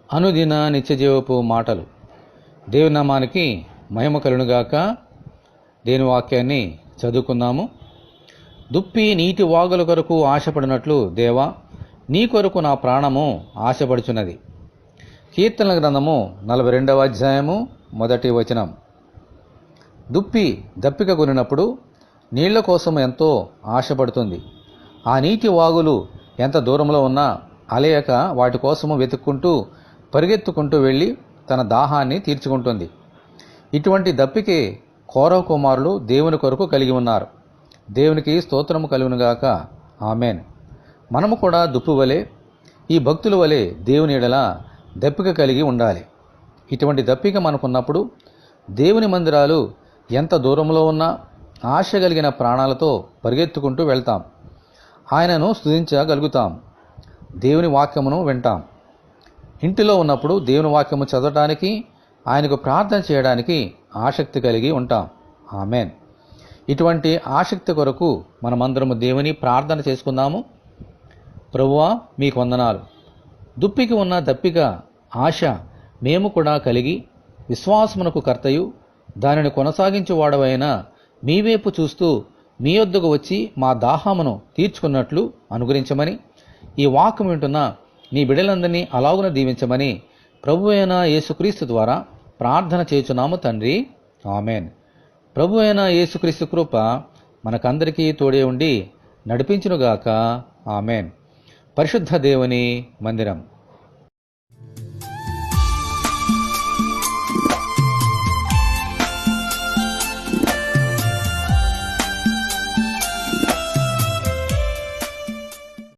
అనుదిన నిత్యజీవపు మాటలు. దేవుని నామానికి మహిమ కలుగునుగాక. దేవుని వాక్యాన్ని చదువుకుందాము. దుప్పి నీటి వాగుల కొరకు ఆశపడినట్లు దేవా, నీ కొరకు నా ప్రాణము ఆశపడుచున్నది. కీర్తనల గ్రంథము 42వ అధ్యాయము 1వ వచనం. దుప్పి దప్పిక కొనినప్పుడు నీళ్ల కోసం ఎంతో ఆశపడుతుంది. ఆ నీటి వాగులు ఎంత దూరంలో ఉన్నా అలయక వాటి కోసము వెతుక్కుంటూ పరిగెత్తుకుంటూ వెళ్ళి తన దాహాన్ని తీర్చుకుంటుంది. ఇటువంటి దప్పికే కోరహు కుమారులు దేవుని కొరకు కలిగి ఉన్నారు. దేవునికి స్తోత్రము కలుగునుగాక. ఆమెన్. మనము కూడా దుప్పు వలె, ఈ భక్తుల వలె దేవుని ఎడల దప్పిక కలిగి ఉండాలి. ఇటువంటి దప్పిక మనకున్నప్పుడు దేవుని మందిరాలు ఎంత దూరంలో ఉన్నా ఆశ కలిగిన ప్రాణాలతో పరిగెత్తుకుంటూ వెళ్తాం. ఆయనను స్తుతించగలుగుతాం. దేవుని వాక్యమును వింటాం. ఇంటిలో ఉన్నప్పుడు దేవుని వాక్యము చదవటానికి, ఆయనకు ప్రార్థన చేయడానికి ఆసక్తి కలిగి ఉంటాం. ఆమెన్. ఇటువంటి ఆసక్తి కొరకు మనమందరము దేవుని ప్రార్థన చేసుకుందాము. ప్రభువా, మీకు వందనాలు. దుప్పికి ఉన్న దప్పిక ఆశ మేము కూడా కలిగి విశ్వాసమునకు కర్తయు దానిని కొనసాగించువాడవైన మీవైపు చూస్తూ మీ యొద్దకు వచ్చి మా దాహమును తీర్చుకున్నట్లు అనుగ్రహించమని, ఈ వాక్యం వింటున్న నీ బిడ్డలందరినీ అలాగున దీవించమని ప్రభువైన యేసుక్రీస్తు ద్వారా ప్రార్థన చేయుచున్నాము తండ్రి. ఆమెన్. ప్రభువైన యేసుక్రీస్తు కృప మనకందరికీ తోడే ఉండి నడిపించునుగాక. ఆమెన్. పరిశుద్ధ దేవుని మందిరం.